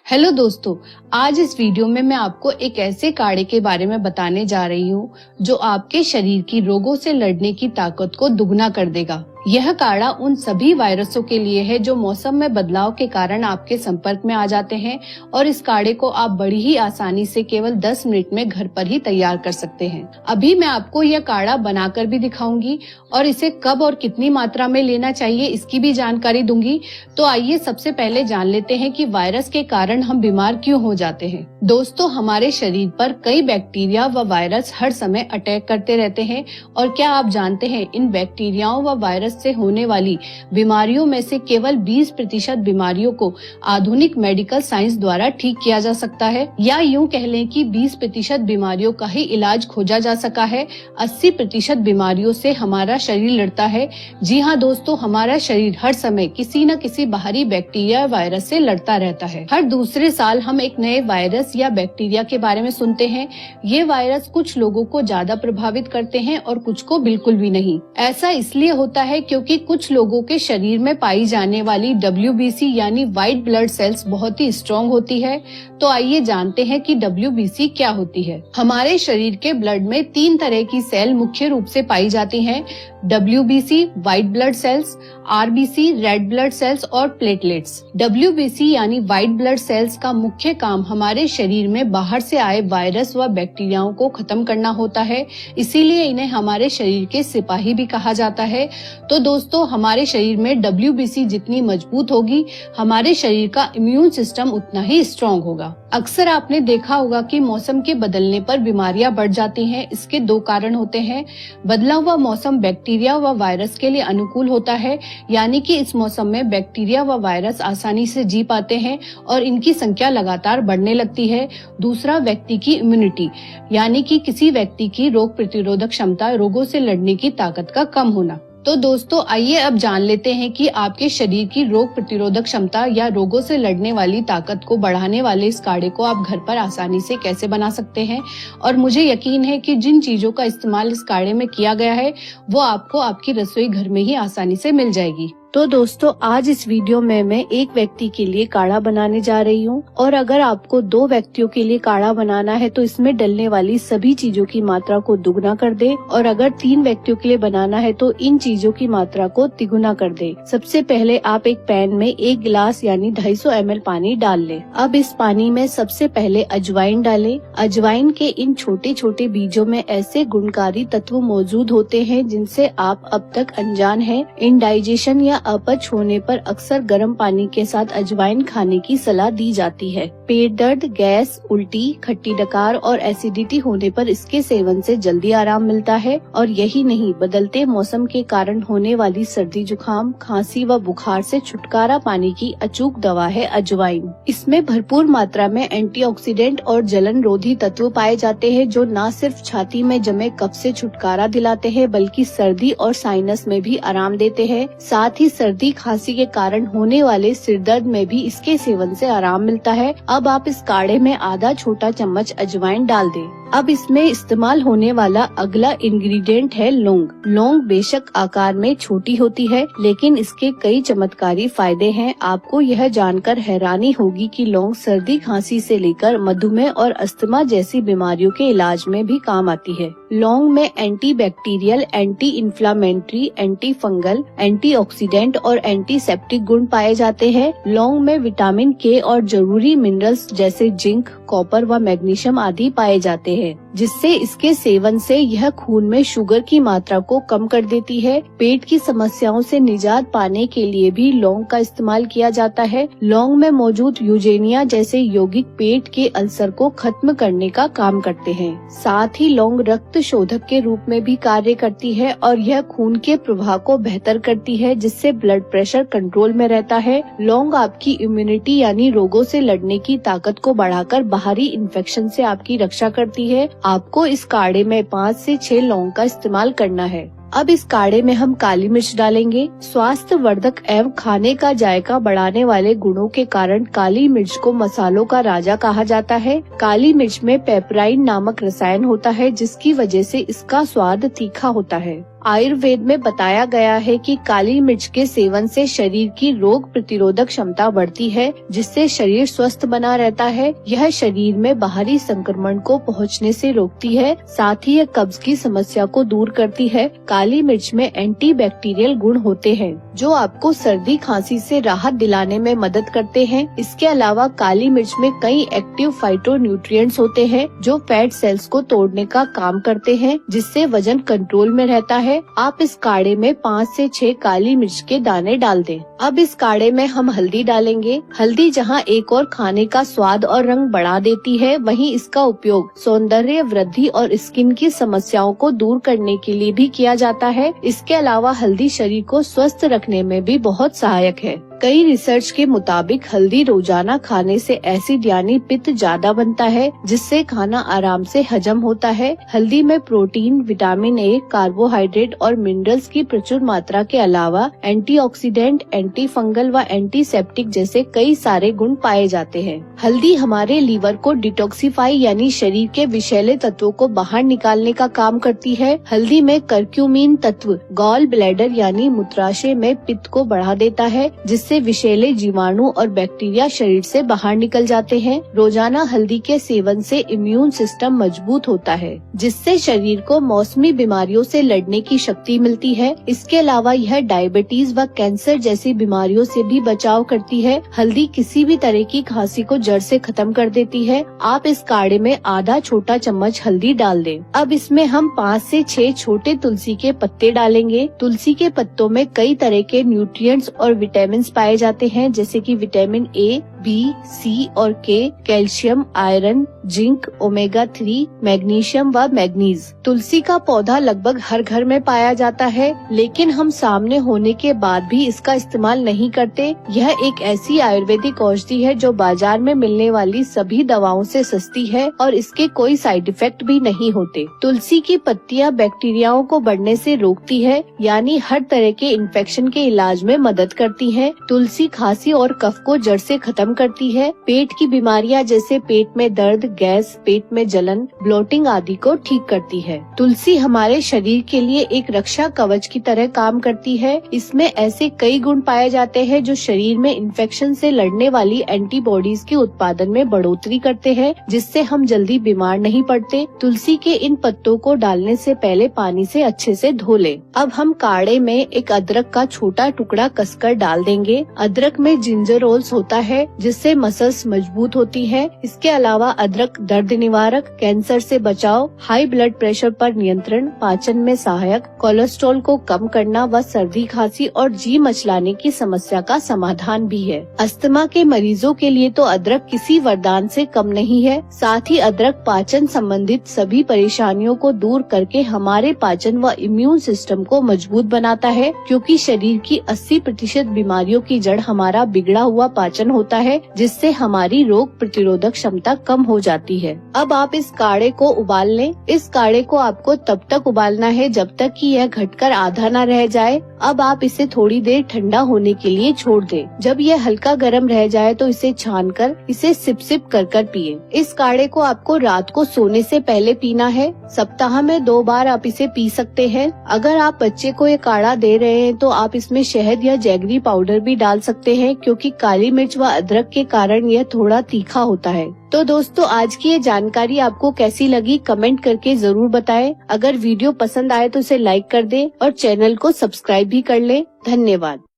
Hello दोस्तों, आज इस वीडियो में मैं आपको एक ऐसे काढ़े के बारे में बताने जा रही हूँ जो आपके शरीर की रोगों से लड़ने की ताकत को दुगना कर देगा। यह काढ़ा उन सभी वायरसों के लिए है जो मौसम में बदलाव के कारण आपके संपर्क में आ जाते हैं और इस काढ़े को आप बड़ी ही आसानी से केवल 10 मिनट में घर पर ही तैयार कर सकते हैं। अभी मैं आपको यह काढ़ा बनाकर भी दिखाऊंगी और इसे कब और कितनी मात्रा में लेना चाहिए इसकी भी जानकारी दूंगी। तो आइए सबसे पहले जान लेते हैं कि वायरस के कारण हम बीमार क्यों हो जाते हैं। दोस्तों, हमारे शरीर पर कई बैक्टीरिया व वायरस हर समय अटैक करते रहते हैं और क्या आप जानते हैं इन बैक्टीरियाओं व वायरस से होने वाली बीमारियों में से केवल 20% बीमारियों को आधुनिक मेडिकल साइंस द्वारा ठीक किया जा सकता है, या यूं कह लें कि 20% बीमारियों का ही इलाज खोजा जा सका है। 80% बीमारियों से हमारा शरीर लड़ता है। जी हाँ दोस्तों, हमारा शरीर हर समय किसी न किसी बाहरी बैक्टीरिया वायरस से लड़ता रहता है। हर दूसरे साल हम एक नए वायरस या बैक्टीरिया के बारे में सुनते हैं। ये वायरस कुछ लोगों को ज्यादा प्रभावित करते हैं और कुछ को बिल्कुल भी नहीं। ऐसा इसलिए होता है क्योंकि कुछ लोगों के शरीर में पाई जाने वाली WBC यानी व्हाइट ब्लड सेल्स बहुत ही स्ट्रॉन्ग होती है। तो आइए जानते हैं कि WBC क्या होती है। हमारे शरीर के ब्लड में 3 तरह की सेल मुख्य रूप से पाई जाती हैं। WBC white blood cells, RBC red blood cells और प्लेटलेट्स। WBC यानी व्हाइट ब्लड सेल्स का मुख्य काम हमारे शरीर में बाहर से आए वायरस व बैक्टीरियाओं को खत्म करना होता है, इसीलिए इन्हें हमारे शरीर के सिपाही भी कहा जाता है। तो दोस्तों, हमारे शरीर में WBC जितनी मजबूत होगी, हमारे शरीर का इम्यून सिस्टम उतना ही स्ट्रॉन्ग होगा। अक्सर आपने देखा होगा कि मौसम के बदलने पर बीमारियां बढ़ जाती हैं। इसके 2 कारण होते हैं। बदला हुआ मौसम बैक्टीरिया व वायरस के लिए अनुकूल होता है, यानी कि इस मौसम में बैक्टीरिया व वायरस आसानी से जी पाते हैं और इनकी संख्या लगातार बढ़ने लगती है। दूसरा, व्यक्ति की इम्यूनिटी, यानी कि किसी व्यक्ति की रोग प्रतिरोधक क्षमता, रोगों से लड़ने की ताकत का कम होना। तो दोस्तों, आइए अब जान लेते हैं कि आपके शरीर की रोग प्रतिरोधक क्षमता या रोगों से लड़ने वाली ताकत को बढ़ाने वाले इस काढ़े को आप घर पर आसानी से कैसे बना सकते हैं। और मुझे यकीन है कि जिन चीजों का इस्तेमाल इस काढ़े में किया गया है वो आपको आपकी रसोई घर में ही आसानी से मिल जाएगी। तो दोस्तों, आज इस वीडियो में मैं एक व्यक्ति के लिए काढ़ा बनाने जा रही हूँ और अगर आपको 2 व्यक्तियों के लिए काढ़ा बनाना है तो इसमें डलने वाली सभी चीजों की मात्रा को दुगना कर दे और अगर 3 व्यक्तियों के लिए बनाना है तो इन चीजों की मात्रा को तिगुना कर दे। सबसे पहले आप एक पैन में 1 गिलास यानी 250 ml पानी डाल ले। अब इस पानी में सबसे पहले अजवाइन डालें। अजवाइन के इन छोटे छोटे बीजों में ऐसे गुणकारी तत्व मौजूद होते हैं जिनसे आप अब तक अनजान हैं। इंडाइजेशन या अपच होने पर अक्सर गर्म पानी के साथ अजवाइन खाने की सलाह दी जाती है। पेट दर्द, गैस, उल्टी, खट्टी डकार और एसिडिटी होने पर इसके सेवन से जल्दी आराम मिलता है। और यही नहीं, बदलते मौसम के कारण होने वाली सर्दी, जुकाम, खांसी व बुखार से छुटकारा पाने की अचूक दवा है अजवाइन। इसमें भरपूर मात्रा में एंटीऑक्सीडेंट और जलन रोधी तत्व पाए जाते हैं जो न सिर्फ छाती में जमे कफ से छुटकारा दिलाते हैं बल्कि सर्दी और साइनस में भी आराम देते हैं। साथ ही सर्दी खांसी के कारण होने वाले सिर दर्द में भी इसके सेवन से आराम मिलता है। अब आप इस काढ़े में आधा छोटा चम्मच अजवाइन डाल दें। अब इसमें इस्तेमाल होने वाला अगला इंग्रेडिएंट है लौंग। लौंग बेशक आकार में छोटी होती है लेकिन इसके कई चमत्कारी फायदे हैं। आपको यह जानकर हैरानी होगी कि लौंग सर्दी खांसी से लेकर मधुमेह और अस्थमा जैसी बीमारियों के इलाज में भी काम आती है। लौंग में anti bacterial, anti inflammatory, anti fungal, antioxidant और एंटीसेप्टिक गुण पाए जाते हैं। लौंग में विटामिन K और जरूरी मिनरल्स जैसे जिंक, कॉपर व मैग्नीशियम आदि पाए जाते हैं, जिससे इसके सेवन से यह खून में शुगर की मात्रा को कम कर देती है। पेट की समस्याओं से निजात पाने के लिए भी लौंग का इस्तेमाल किया जाता है। लौंग में मौजूद यूजेनिया जैसे यौगिक पेट के अल्सर को खत्म करने का काम करते हैं। साथ ही लौंग रक्त शोधक के रूप में भी कार्य करती है और यह खून के प्रवाह को बेहतर करती है जिससे ब्लड प्रेशर कंट्रोल में रहता है। लौंग आपकी इम्यूनिटी यानी रोगों से लड़ने की ताकत को बढ़ाकर बाहरी इन्फेक्शन से आपकी रक्षा करती है। आपको इस काढ़े में 5 से 6 लौंग का इस्तेमाल करना है। अब इस काढ़े में हम काली मिर्च डालेंगे। स्वास्थ्य वर्धक एवं खाने का जायका बढ़ाने वाले गुणों के कारण काली मिर्च को मसालों का राजा कहा जाता है। काली मिर्च में पेपराइन नामक रसायन होता है जिसकी वजह से इसका स्वाद तीखा होता है। आयुर्वेद में बताया गया है कि काली मिर्च के सेवन से शरीर की रोग प्रतिरोधक क्षमता बढ़ती है, जिससे शरीर स्वस्थ बना रहता है। यह शरीर में बाहरी संक्रमण को पहुंचने से रोकती है, साथ ही यह कब्ज की समस्या को दूर करती है। काली मिर्च में एंटीबैक्टीरियल गुण होते हैं, जो आपको सर्दी खांसी से राहत दिलाने में मदद करते हैं। इसके अलावा काली मिर्च में कई एक्टिव फाइटोन्यूट्रिएंट्स होते हैं, जो फैट सेल्स को तोड़ने का काम करते हैं, जिससे वजन कंट्रोल में रहता है। आप इस काढ़े में 5 से 6 काली मिर्च के दाने डाल दें। अब इस काढ़े में हम हल्दी डालेंगे। हल्दी जहां एक और खाने का स्वाद और रंग बढ़ा देती है, वहीं इसका उपयोग सौंदर्य वृद्धि और स्किन की समस्याओं को दूर करने के लिए भी किया जाता है। इसके अलावा हल्दी शरीर को स्वस्थ रखने में भी बहुत सहायक है। कई रिसर्च के मुताबिक हल्दी रोजाना खाने से एसिड यानी पित्त ज्यादा बनता है, जिससे खाना आराम से हजम होता है। हल्दी में प्रोटीन, विटामिन ए, कार्बोहाइड्रेट और मिनरल्स की प्रचुर मात्रा के अलावा एंटीऑक्सीडेंट, एंटी फंगल व एंटीसेप्टिक जैसे कई सारे गुण पाए जाते हैं। हल्दी हमारे लीवर को डिटॉक्सिफाई यानी शरीर के विषैले तत्वों को बाहर निकालने का काम करती है। हल्दी में करक्यूमिन तत्व गॉल ब्लैडर यानी मूत्राशय में पित्त को बढ़ा देता है, जिससे विषैले जीवाणु और बैक्टीरिया शरीर से बाहर निकल जाते हैं। रोजाना हल्दी के सेवन से इम्यून सिस्टम मजबूत होता है, जिससे शरीर को मौसमी बीमारियों से लड़ने की शक्ति मिलती है। इसके अलावा यह डायबिटीज व कैंसर जैसी बीमारियों से भी बचाव करती है। हल्दी किसी भी तरह की खांसी को जड़ से खत्म कर देती है। आप इस काढ़े में आधा छोटा चम्मच हल्दी डाल दें। अब इसमें हम 5 से 6 छोटे तुलसी के पत्ते डालेंगे। तुलसी के पत्तों में कई तरह के न्यूट्रिएंट्स और विटामिन पाए जाते हैं, जैसे कि विटामिन ए, बी, सी और के, calcium, iron, zinc, omega 3, magnesium व मैग्नीज। तुलसी का पौधा लगभग हर घर में पाया जाता है, लेकिन हम सामने होने के बाद भी इसका इस्तेमाल नहीं करते। यह एक ऐसी आयुर्वेदिक औषधि है जो बाजार में मिलने वाली सभी दवाओं से सस्ती है और इसके कोई साइड इफेक्ट भी नहीं होते। तुलसी की पत्तियां बैक्टीरियाओं को बढ़ने से रोकती है, यानी हर तरह के इन्फेक्शन के इलाज में मदद करती है। तुलसी खांसी और कफ को जड़ से खत्म करती है। पेट की बीमारियां जैसे पेट में दर्द, गैस, पेट में जलन, ब्लोटिंग आदि को ठीक करती है। तुलसी हमारे शरीर के लिए एक रक्षा कवच की तरह काम करती है। इसमें ऐसे कई गुण पाए जाते हैं जो शरीर में इन्फेक्शन से लड़ने वाली एंटीबॉडीज के उत्पादन में बढ़ोतरी करते हैं, जिससे हम जल्दी बीमार नहीं पड़ते। तुलसी के इन पत्तों को डालने से पहले पानी से अच्छे से धो लें। अब हम काढ़े में एक अदरक का छोटा टुकड़ा कसकर डाल देंगे। अदरक में जिंजरोल्स होता है, जिससे मसल्स मजबूत होती है। इसके अलावा अदरक दर्द निवारक, कैंसर से बचाव, हाई ब्लड प्रेशर पर नियंत्रण, पाचन में सहायक, कोलेस्ट्रॉल को कम करना व सर्दी खांसी और जी मचलाने की समस्या का समाधान भी है। अस्थमा के मरीजों के लिए तो अदरक किसी वरदान से कम नहीं है। साथ ही अदरक पाचन संबंधित सभी परेशानियों को दूर करके हमारे पाचन व इम्यून सिस्टम को मजबूत बनाता है, क्योंकि शरीर की 80% बीमारियों की जड़ हमारा बिगड़ा हुआ पाचन होता है, जिससे हमारी रोग प्रतिरोधक क्षमता कम हो जाती है। अब आप इस काढ़े को उबाल लें। इस काढ़े को आपको तब तक उबालना है जब तक कि यह घटकर आधा न रह जाए। अब आप इसे थोड़ी देर ठंडा होने के लिए छोड़ दें। जब यह हल्का गर्म रह जाए तो इसे छानकर इसे सिप सिप कर कर पिए। इस काढ़े को आपको रात को सोने से पहले पीना है। सप्ताह में 2 बार आप इसे पी सकते हैं। अगर आप बच्चे को ये काढ़ा दे रहे हैं तो आप इसमें शहद या जैगरी पाउडर भी डाल सकते हैं, क्योंकि काली मिर्च व अदरक के कारण यह थोड़ा तीखा होता है। तो दोस्तों, आज की ये जानकारी आपको कैसी लगी कमेंट करके जरूर बताएं। अगर वीडियो पसंद आए तो इसे लाइक कर दें और चैनल को सब्सक्राइब भी कर लें। धन्यवाद।